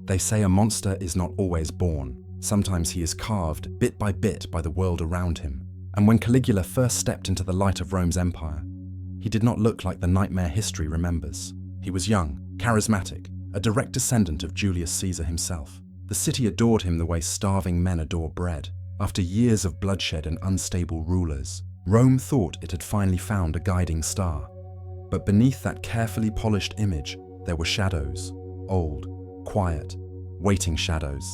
They say a monster is not always born. Sometimes he is carved, bit by bit, by the world around him. And when Caligula first stepped into the light of Rome's empire, he did not look like the nightmare history remembers. He was young, charismatic, a direct descendant of Julius Caesar himself. The city adored him the way starving men adore bread. After years of bloodshed and unstable rulers, Rome thought it had finally found a guiding star. But beneath that carefully polished image, there were shadows, old, quiet, waiting shadows.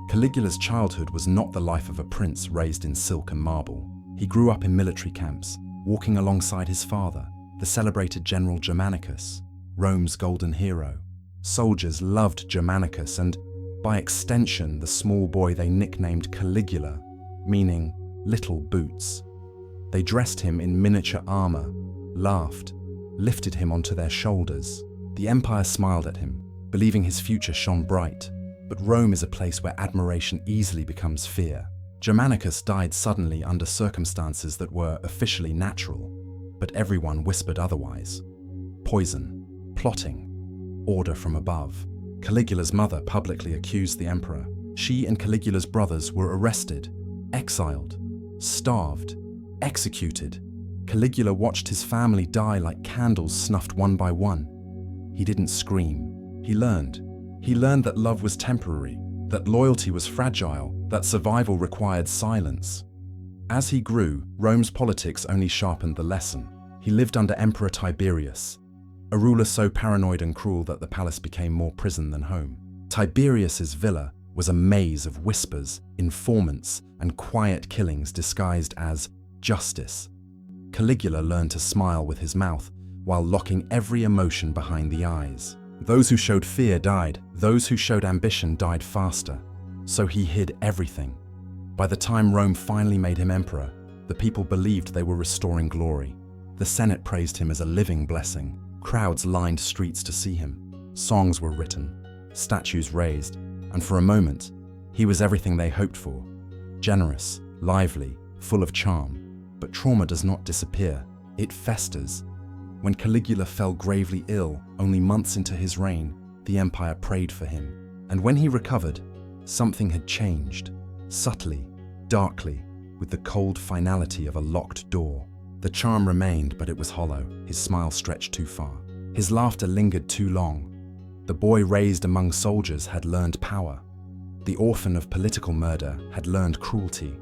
Caligula's childhood was not the life of a prince raised in silk and marble. He grew up in military camps, walking alongside his father, the celebrated General Germanicus, Rome's golden hero. Soldiers loved Germanicus and, by extension, the small boy they nicknamed Caligula, meaning little boots. They dressed him in miniature armor, laughed, lifted him onto their shoulders. The empire smiled at him, believing his future shone bright. But Rome is a place where admiration easily becomes fear. Germanicus died suddenly under circumstances that were officially natural, but everyone whispered otherwise. Poison, plotting, order from above. Caligula's mother publicly accused the emperor. She and Caligula's brothers were arrested, exiled, starved, executed. Caligula watched his family die like candles snuffed one by one. He didn't scream. He learned. He learned that love was temporary, that loyalty was fragile, that survival required silence. As he grew, Rome's politics only sharpened the lesson. He lived under Emperor Tiberius, a ruler so paranoid and cruel that the palace became more prison than home. Tiberius's villa was a maze of whispers, informants, and quiet killings disguised as justice. Caligula learned to smile with his mouth while locking every emotion behind the eyes. Those who showed fear died. Those who showed ambition died faster. So he hid everything. By the time Rome finally made him emperor, the people believed they were restoring glory. The Senate praised him as a living blessing. Crowds lined streets to see him. Songs were written, statues raised, and for a moment, he was everything they hoped for. Generous, lively, full of charm. But trauma does not disappear. It festers. When Caligula fell gravely ill, only months into his reign, the empire prayed for him. And when he recovered, something had changed. Subtly, darkly, with the cold finality of a locked door. The charm remained, but it was hollow. His smile stretched too far. His laughter lingered too long. The boy raised among soldiers had learned power. The orphan of political murder had learned cruelty.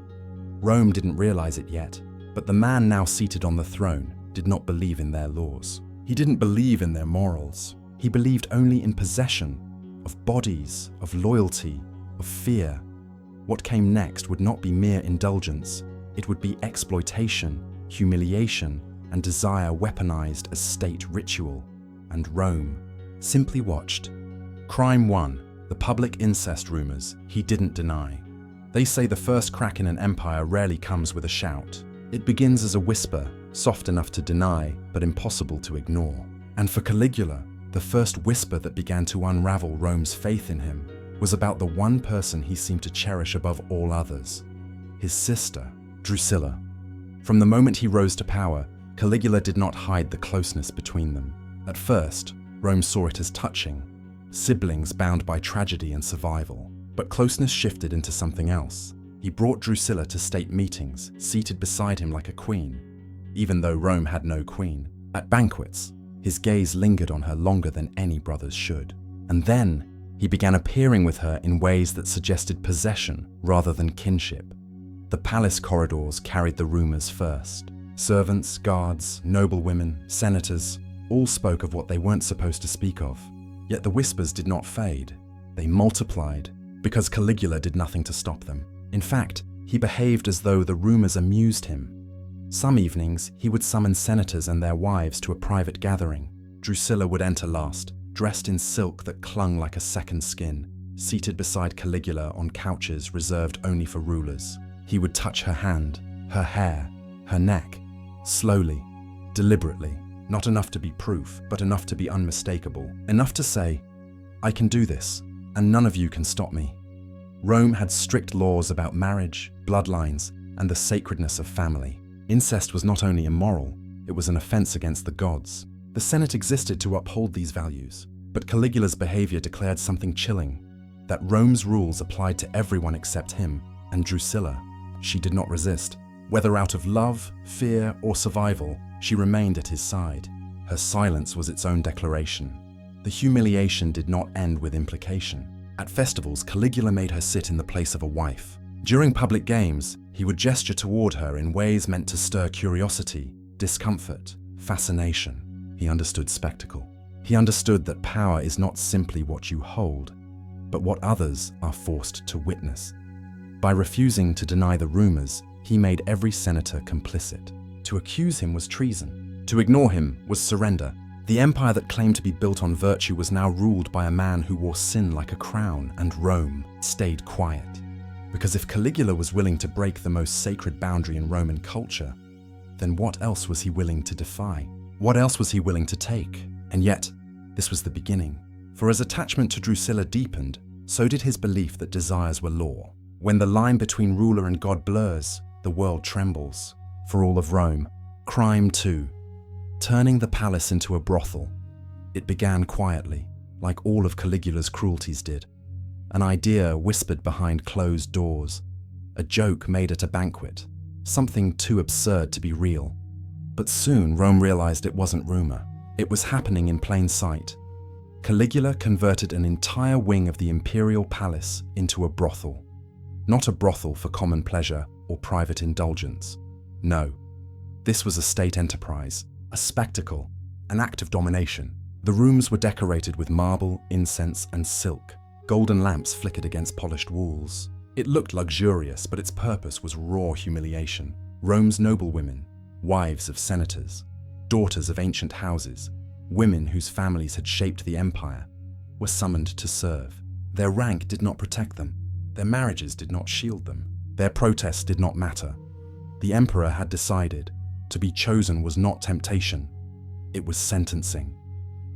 Rome didn't realize it yet, but the man now seated on the throne did not believe in their laws. He didn't believe in their morals. He believed only in possession, of bodies, of loyalty, of fear. What came next would not be mere indulgence. It would be exploitation, humiliation, and desire weaponized as state ritual. And Rome simply watched. Crime 1, the public incest rumors he didn't deny. They say the first crack in an empire rarely comes with a shout. It begins as a whisper, soft enough to deny, but impossible to ignore. And for Caligula, the first whisper that began to unravel Rome's faith in him was about the one person he seemed to cherish above all others, his sister, Drusilla. From the moment he rose to power, Caligula did not hide the closeness between them. At first, Rome saw it as touching, siblings bound by tragedy and survival. But closeness shifted into something else. He brought Drusilla to state meetings, seated beside him like a queen, even though Rome had no queen. At banquets, his gaze lingered on her longer than any brothers should. And then, he began appearing with her in ways that suggested possession rather than kinship. The palace corridors carried the rumors first. Servants, guards, noblewomen, senators, all spoke of what they weren't supposed to speak of. Yet the whispers did not fade. They multiplied, because Caligula did nothing to stop them. In fact, he behaved as though the rumors amused him. Some evenings, he would summon senators and their wives to a private gathering. Drusilla would enter last, dressed in silk that clung like a second skin, seated beside Caligula on couches reserved only for rulers. He would touch her hand, her hair, her neck, slowly, deliberately, not enough to be proof, but enough to be unmistakable, enough to say, "I can do this, and none of you can stop me." Rome had strict laws about marriage, bloodlines, and the sacredness of family. Incest was not only immoral, it was an offense against the gods. The Senate existed to uphold these values, but Caligula's behavior declared something chilling. that Rome's rules applied to everyone except him and Drusilla. She did not resist. Whether out of love, fear, or survival, she remained at his side. Her silence was its own declaration. The humiliation did not end with implication. At festivals, Caligula made her sit in the place of a wife. During public games, he would gesture toward her in ways meant to stir curiosity, discomfort, fascination. He understood spectacle. He understood that power is not simply what you hold, but what others are forced to witness. By refusing to deny the rumors, he made every senator complicit. To accuse him was treason. To ignore him was surrender. The empire that claimed to be built on virtue was now ruled by a man who wore sin like a crown, and Rome stayed quiet. Because if Caligula was willing to break the most sacred boundary in Roman culture, then what else was he willing to defy? What else was he willing to take? And yet, this was the beginning. For as attachment to Drusilla deepened, so did his belief that desires were law. When the line between ruler and god blurs, the world trembles. For all of Rome, crime too. Turning the palace into a brothel. It began quietly, like all of Caligula's cruelties did. An idea whispered behind closed doors. A joke made at a banquet. Something too absurd to be real. But soon Rome realized it wasn't rumor. It was happening in plain sight. Caligula converted an entire wing of the imperial palace into a brothel. Not a brothel for common pleasure or private indulgence. No, this was a state enterprise, a spectacle, an act of domination. The rooms were decorated with marble, incense, and silk. Golden lamps flickered against polished walls. It looked luxurious, but its purpose was raw humiliation. Rome's noblewomen, wives of senators, daughters of ancient houses, women whose families had shaped the empire, were summoned to serve. Their rank did not protect them. Their marriages did not shield them. Their protests did not matter. The emperor had decided to be chosen was not temptation, it was sentencing.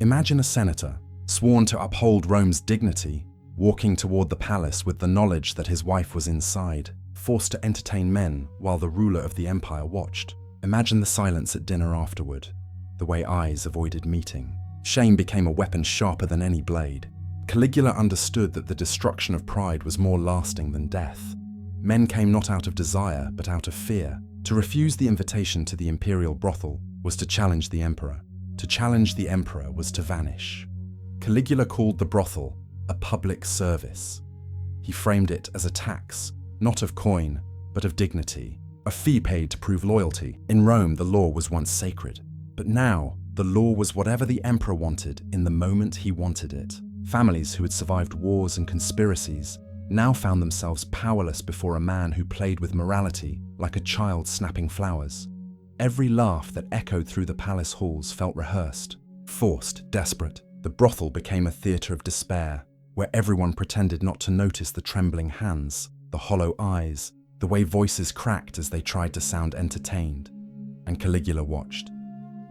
Imagine a senator, sworn to uphold Rome's dignity, walking toward the palace with the knowledge that his wife was inside, forced to entertain men while the ruler of the empire watched. Imagine the silence at dinner afterward, the way eyes avoided meeting. Shame became a weapon sharper than any blade. Caligula understood that the destruction of pride was more lasting than death. Men came not out of desire, but out of fear. To refuse the invitation to the imperial brothel was to challenge the emperor. To challenge the emperor was to vanish. Caligula called the brothel a public service. He framed it as a tax, not of coin, but of dignity, a fee paid to prove loyalty. In Rome, the law was once sacred, but now the law was whatever the emperor wanted in the moment he wanted it. Families who had survived wars and conspiracies now found themselves powerless before a man who played with morality like a child snapping flowers. Every laugh that echoed through the palace halls felt rehearsed, forced, desperate. The brothel became a theatre of despair, where everyone pretended not to notice the trembling hands, the hollow eyes, the way voices cracked as they tried to sound entertained. And Caligula watched.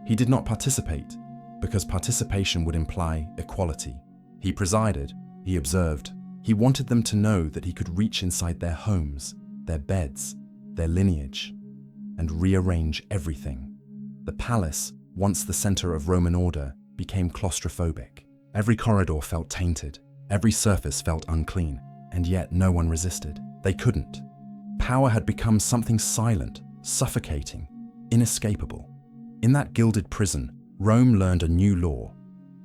He did not participate, because participation would imply equality. He presided, he observed. He wanted them to know that he could reach inside their homes, their beds, their lineage, and rearrange everything. The palace, once the center of Roman order, became claustrophobic. Every corridor felt tainted, every surface felt unclean, and yet no one resisted. They couldn't. Power had become something silent, suffocating, inescapable. In that gilded prison, Rome learned a new law.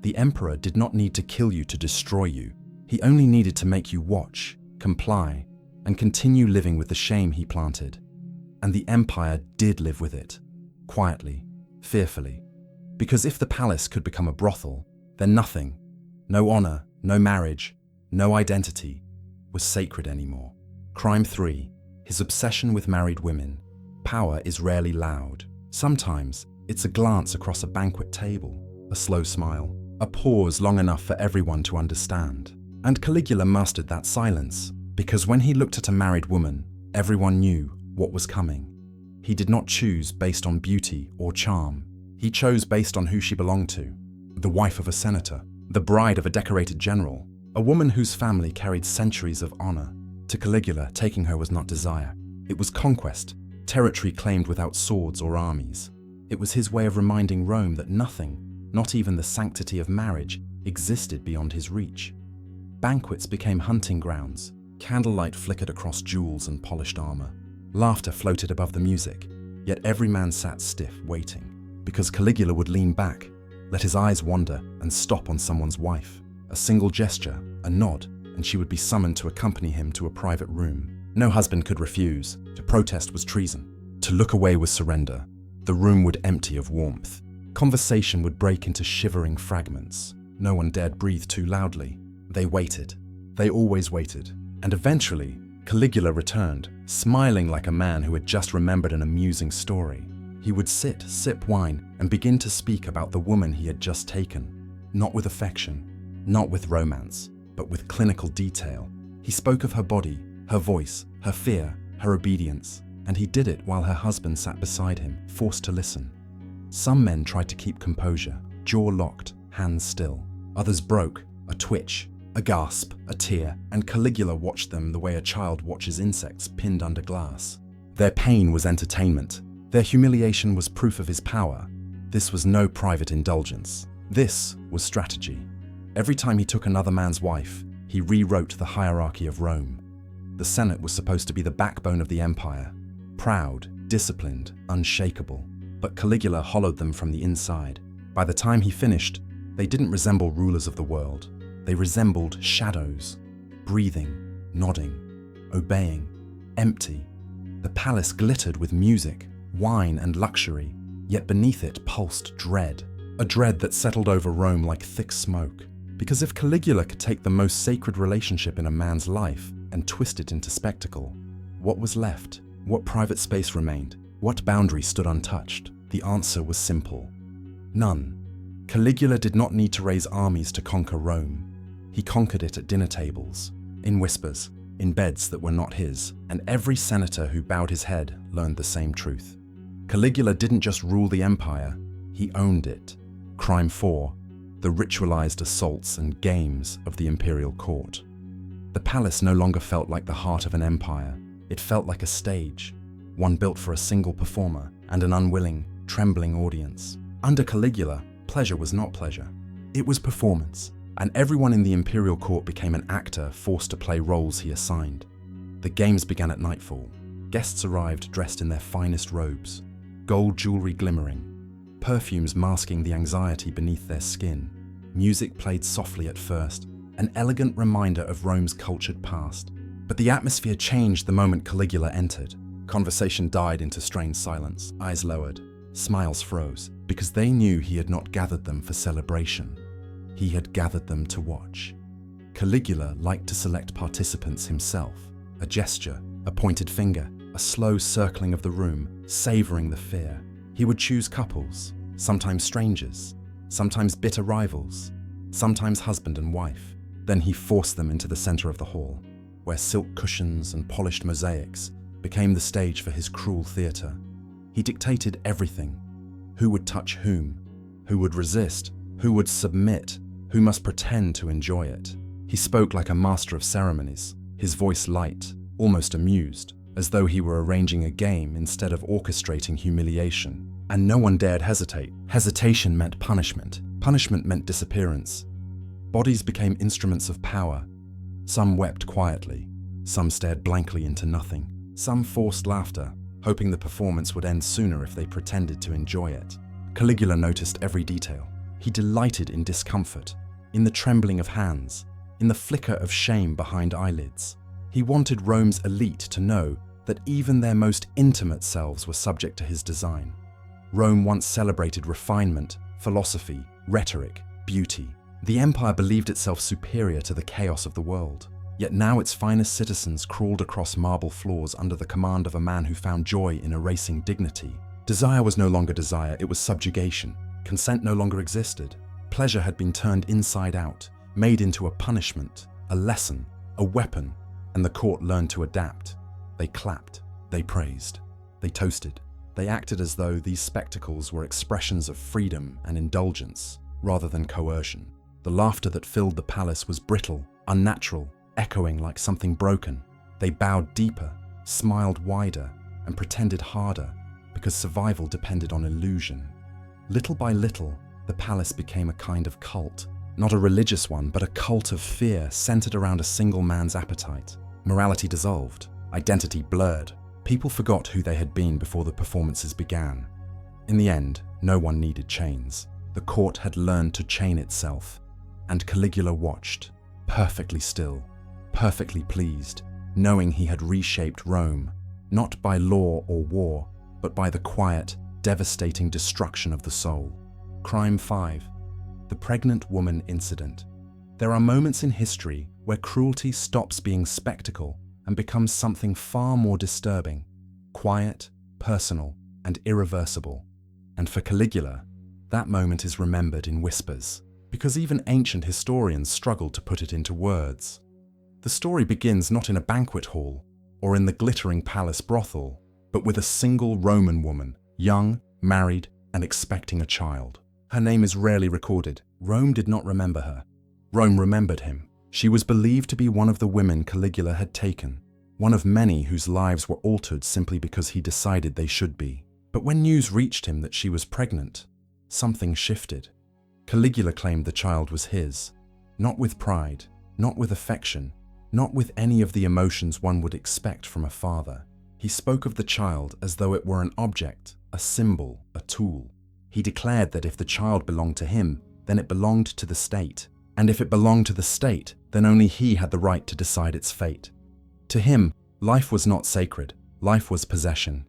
The emperor did not need to kill you to destroy you. He only needed to make you watch, comply, and continue living with the shame he planted. And the empire did live with it, quietly, fearfully. Because if the palace could become a brothel, then nothing, no honor, no marriage, no identity, was sacred anymore. Crime 3, his obsession with married women. Power is rarely loud. Sometimes it's a glance across a banquet table, a slow smile, a pause long enough for everyone to understand. And Caligula mastered that silence, because when he looked at a married woman, everyone knew what was coming. He did not choose based on beauty or charm. He chose based on who she belonged to. The wife of a senator, the bride of a decorated general, a woman whose family carried centuries of honor. To Caligula, taking her was not desire. It was conquest, territory claimed without swords or armies. It was his way of reminding Rome that nothing, not even the sanctity of marriage, existed beyond his reach. Banquets became hunting grounds. Candlelight flickered across jewels and polished armor. Laughter floated above the music, yet every man sat stiff, waiting, because Caligula would lean back, let his eyes wander, and stop on someone's wife. A single gesture, a nod, and she would be summoned to accompany him to a private room. No husband could refuse. To protest was treason. To look away was surrender. The room would empty of warmth. Conversation would break into shivering fragments. No one dared breathe too loudly. They waited. They always waited. And eventually, Caligula returned, smiling like a man who had just remembered an amusing story. He would sit, sip wine, and begin to speak about the woman he had just taken. Not with affection, not with romance, but with clinical detail. He spoke of her body, her voice, her fear, her obedience, and he did it while her husband sat beside him, forced to listen. Some men tried to keep composure, jaw locked, hands still. Others broke, a twitch, a gasp, a tear, and Caligula watched them the way a child watches insects pinned under glass. Their pain was entertainment. Their humiliation was proof of his power. This was no private indulgence. This was strategy. Every time he took another man's wife, he rewrote the hierarchy of Rome. The Senate was supposed to be the backbone of the empire, proud, disciplined, unshakable. But Caligula hollowed them from the inside. By the time he finished, they didn't resemble rulers of the world. They resembled shadows, breathing, nodding, obeying, empty. The palace glittered with music, wine, and luxury, yet beneath it pulsed dread, a dread that settled over Rome like thick smoke. Because if Caligula could take the most sacred relationship in a man's life and twist it into spectacle, what was left? What private space remained? What boundary stood untouched? The answer was simple. None. Caligula did not need to raise armies to conquer Rome. He conquered it at dinner tables, in whispers, in beds that were not his, and every senator who bowed his head learned the same truth. Caligula didn't just rule the empire, he owned it. Crime 4, the ritualized assaults and games of the imperial court. The palace no longer felt like the heart of an empire. It felt like a stage, one built for a single performer and an unwilling, trembling audience. Under Caligula, pleasure was not pleasure. It was performance, and everyone in the imperial court became an actor forced to play roles he assigned. The games began at nightfall. Guests arrived dressed in their finest robes, gold jewelry glimmering, perfumes masking the anxiety beneath their skin. Music played softly at first, an elegant reminder of Rome's cultured past. But the atmosphere changed the moment Caligula entered. Conversation died into strained silence, eyes lowered, smiles froze, because they knew he had not gathered them for celebration. He had gathered them to watch. Caligula liked to select participants himself. A gesture, a pointed finger, a slow circling of the room, savoring the fear. He would choose couples, sometimes strangers, sometimes bitter rivals, sometimes husband and wife. Then he forced them into the center of the hall, where silk cushions and polished mosaics became the stage for his cruel theater. He dictated everything. Who would touch whom? Who would resist? Who would submit? Who must pretend to enjoy it? He spoke like a master of ceremonies, his voice light, almost amused, as though he were arranging a game instead of orchestrating humiliation. And no one dared hesitate. Hesitation meant punishment. Punishment meant disappearance. Bodies became instruments of power. Some wept quietly. Some stared blankly into nothing. Some forced laughter, hoping the performance would end sooner if they pretended to enjoy it. Caligula noticed every detail. He delighted in discomfort, in the trembling of hands, in the flicker of shame behind eyelids. He wanted Rome's elite to know that even their most intimate selves were subject to his design. Rome once celebrated refinement, philosophy, rhetoric, beauty. The empire believed itself superior to the chaos of the world. Yet now its finest citizens crawled across marble floors under the command of a man who found joy in erasing dignity. Desire was no longer desire, it was subjugation. Consent no longer existed. Pleasure had been turned inside out, made into a punishment, a lesson, a weapon, and the court learned to adapt. They clapped, they praised, they toasted. They acted as though these spectacles were expressions of freedom and indulgence, rather than coercion. The laughter that filled the palace was brittle, unnatural, echoing like something broken. They bowed deeper, smiled wider, and pretended harder, because survival depended on illusion. Little by little, the palace became a kind of cult, Not a religious one, but a cult of fear centered around a single man's appetite. Morality dissolved, identity blurred. People forgot who they had been before the performances began. In the end, no one needed chains. The court had learned to chain itself, and Caligula watched, perfectly still, perfectly pleased, knowing he had reshaped Rome, not by law or war, but by the quiet, devastating destruction of the soul. Crime 5. The pregnant woman incident. There are moments in history where cruelty stops being spectacle and becomes something far more disturbing, quiet, personal, and irreversible. And for Caligula, that moment is remembered in whispers, because even ancient historians struggled to put it into words. The story begins not in a banquet hall or in the glittering palace brothel, but with a single Roman woman, young, married, and expecting a child. Her name is rarely recorded. Rome did not remember her. Rome remembered him. She was believed to be one of the women Caligula had taken, one of many whose lives were altered simply because he decided they should be. But when news reached him that she was pregnant, something shifted. Caligula claimed the child was his, not with pride, not with affection, not with any of the emotions one would expect from a father. He spoke of the child as though it were an object, a symbol, a tool. He declared that if the child belonged to him, then it belonged to the state. And if it belonged to the state, then only he had the right to decide its fate. To him, life was not sacred, life was possession.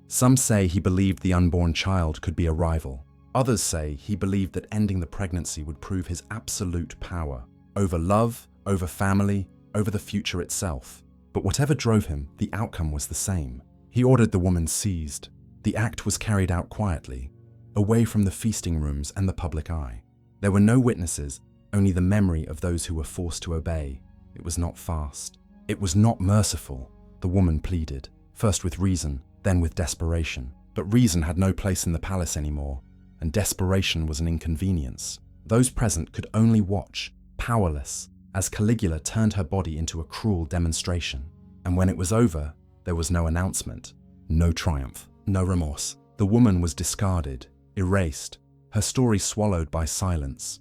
Some say he believed the unborn child could be a rival. Others say he believed that ending the pregnancy would prove his absolute power over love, over family, over the future itself. But whatever drove him, the outcome was the same. He ordered the woman seized. The act was carried out quietly, away from the feasting rooms and the public eye. There were no witnesses, only the memory of those who were forced to obey. It was not fast. It was not merciful, the woman pleaded, first with reason, then with desperation. But reason had no place in the palace anymore, and desperation was an inconvenience. Those present could only watch, powerless, as Caligula turned her body into a cruel demonstration. And when it was over, there was no announcement, no triumph, no remorse. The woman was discarded, erased, her story swallowed by silence.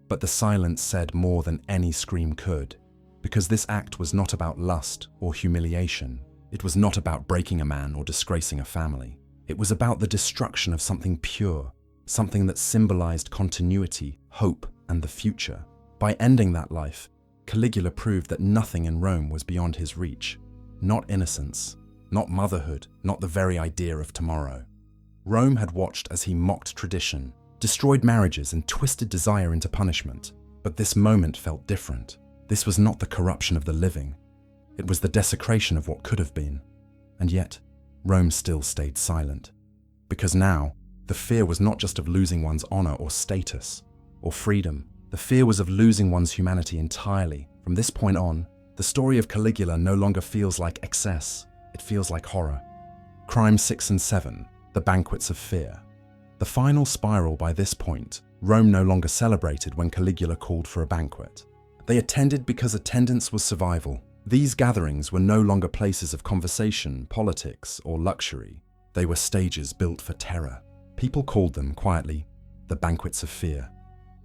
But the silence said more than any scream could, because this act was not about lust or humiliation. It was not about breaking a man or disgracing a family. It was about the destruction of something pure, something that symbolized continuity, hope, and the future. By ending that life, Caligula proved that nothing in Rome was beyond his reach. Not innocence, not motherhood, not the very idea of tomorrow. Rome had watched as he mocked tradition, destroyed marriages, and twisted desire into punishment. But this moment felt different. This was not the corruption of the living. It was the desecration of what could have been. And yet, Rome still stayed silent. Because now, the fear was not just of losing one's honor or status, or freedom. The fear was of losing one's humanity entirely. From this point on, the story of Caligula no longer feels like excess. It feels like horror. Crime 6 and 7, the banquets of fear. The final spiral by this point, Rome no longer celebrated when Caligula called for a banquet. They attended because attendance was survival. These gatherings were no longer places of conversation, politics, or luxury. They were stages built for terror. People called them, quietly, the banquets of fear.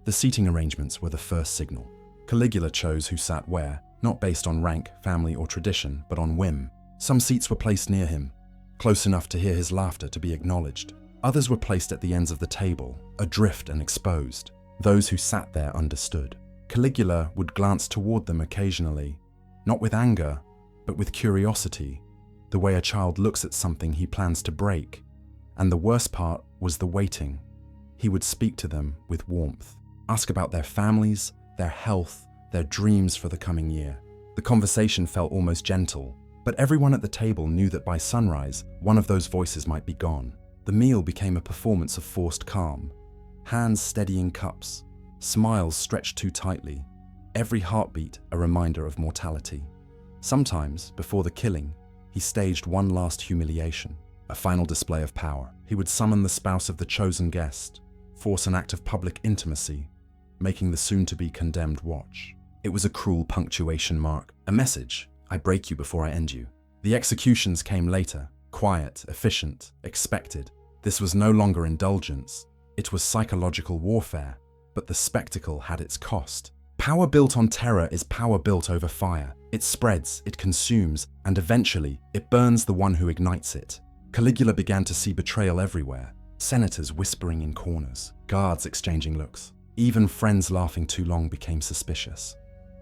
The seating arrangements were the first signal. Caligula chose who sat where, not based on rank, family, or tradition, but on whim. Some seats were placed near him, close enough to hear his laughter to be acknowledged. Others were placed at the ends of the table, adrift and exposed. Those who sat there understood. Caligula would glance toward them occasionally, not with anger, but with curiosity, the way a child looks at something he plans to break. And the worst part was the waiting. He would speak to them with warmth, ask about their families, their health, their dreams for the coming year. The conversation felt almost gentle, but everyone at the table knew that by sunrise, one of those voices might be gone. The meal became a performance of forced calm, hands steadying cups, smiles stretched too tightly, every heartbeat a reminder of mortality. Sometimes, before the killing, he staged one last humiliation, a final display of power. He would summon the spouse of the chosen guest, force an act of public intimacy, making the soon-to-be condemned watch. It was a cruel punctuation mark, a message: I break you before I end you. The executions came later, quiet, efficient, expected. This was no longer indulgence. It was psychological warfare. but the spectacle had its cost. Power built on terror is power built over fire. It spreads, it consumes, and eventually, it burns the one who ignites it. Caligula began to see betrayal everywhere. Senators whispering in corners, guards exchanging looks. Even friends laughing too long became suspicious.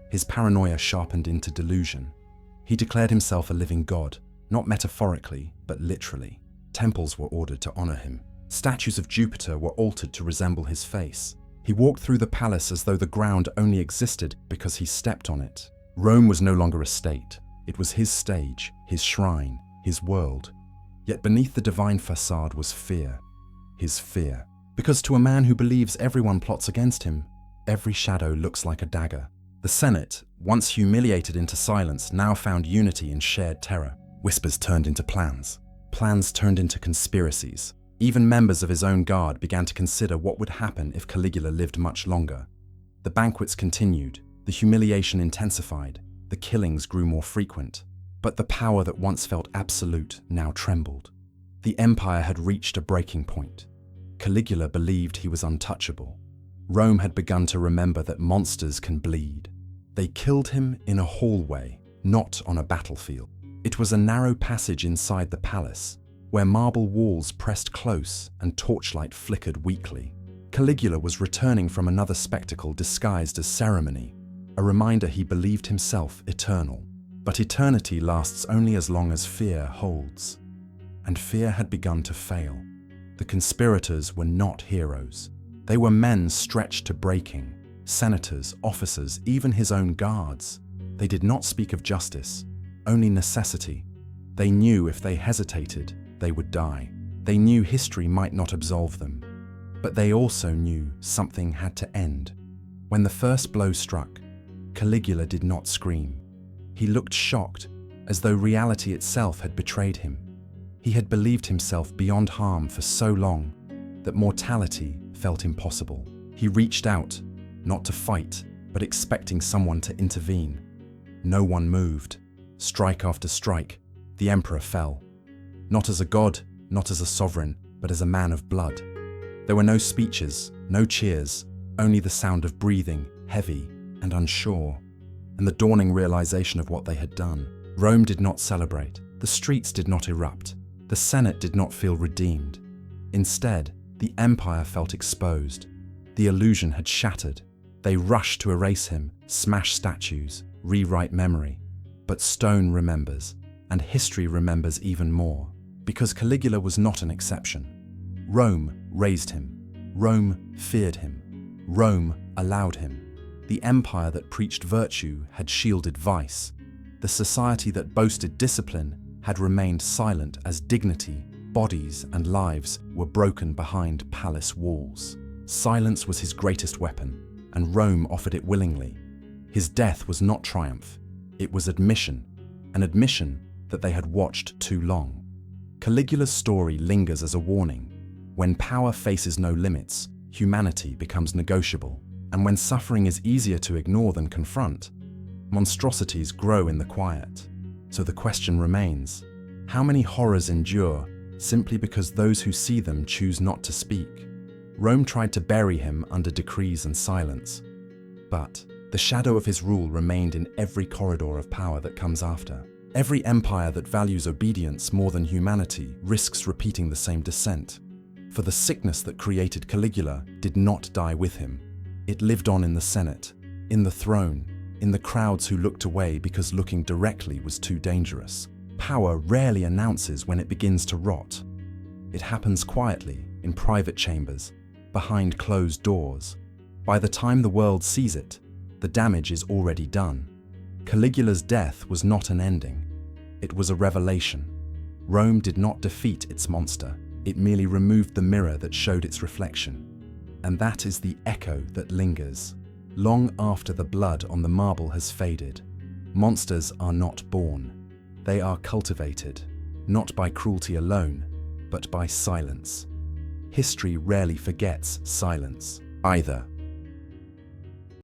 His paranoia sharpened into delusion. He declared himself a living god, not metaphorically, but literally. Temples were ordered to honor him. Statues of Jupiter were altered to resemble his face. He walked through the palace as though the ground only existed because he stepped on it. Rome was no longer a state. It was his stage, his shrine, his world. Yet beneath the divine facade was fear. His fear. Because to a man who believes everyone plots against him, every shadow looks like a dagger. The Senate, once humiliated into silence, now found unity in shared terror. Whispers turned into plans. Plans turned into conspiracies. Even members of his own guard began to consider what would happen if Caligula lived much longer. The banquets continued, the humiliation intensified, the killings grew more frequent. But the power that once felt absolute now trembled. The empire had reached a breaking point. Caligula believed he was untouchable. Rome had begun to remember that monsters can bleed. They killed him in a hallway, not on a battlefield. It was a narrow passage inside the palace, where marble walls pressed close and torchlight flickered weakly. Caligula was returning from another spectacle disguised as ceremony, a reminder he believed himself eternal. But eternity lasts only as long as fear holds. And fear had begun to fail. The conspirators were not heroes. They were men stretched to breaking, senators, officers, even his own guards. They did not speak of justice, only necessity. They knew if they hesitated, they would die. They knew history might not absolve them. But they also knew something had to end. When the first blow struck, Caligula did not scream. He looked shocked, as though reality itself had betrayed him. He had believed himself beyond harm for so long that mortality felt impossible. He reached out, not to fight, but expecting someone to intervene. No one moved. Strike after strike, the emperor fell. Not as a god, not as a sovereign, but as a man of blood. There were no speeches, no cheers, only the sound of breathing, heavy and unsure, and the dawning realization of what they had done. Rome did not celebrate. The streets did not erupt. The Senate did not feel redeemed. Instead, the empire felt exposed. The illusion had shattered. They rushed to erase him, smash statues, rewrite memory. But stone remembers, and history remembers even more, because Caligula was not an exception. Rome raised him. Rome feared him. Rome allowed him. The empire that preached virtue had shielded vice. The society that boasted discipline had remained silent as dignity, bodies, and lives were broken behind palace walls. Silence was his greatest weapon, and Rome offered it willingly. His death was not triumph. It was admission, an admission that they had watched too long. Caligula's story lingers as a warning. When power faces no limits, humanity becomes negotiable. And when suffering is easier to ignore than confront, monstrosities grow in the quiet. So the question remains, how many horrors endure simply because those who see them choose not to speak? Rome tried to bury him under decrees and silence. But the shadow of his rule remained in every corridor of power that comes after. Every empire that values obedience more than humanity risks repeating the same descent. For the sickness that created Caligula did not die with him. It lived on in the Senate, in the throne, in the crowds who looked away because looking directly was too dangerous. Power rarely announces when it begins to rot. It happens quietly, in private chambers, behind closed doors. By the time the world sees it, the damage is already done. Caligula's death was not an ending. It was a revelation. Rome did not defeat its monster. It merely removed the mirror that showed its reflection. And that is the echo that lingers, long after the blood on the marble has faded. Monsters are not born. They are cultivated, not by cruelty alone, but by silence. History rarely forgets silence, either.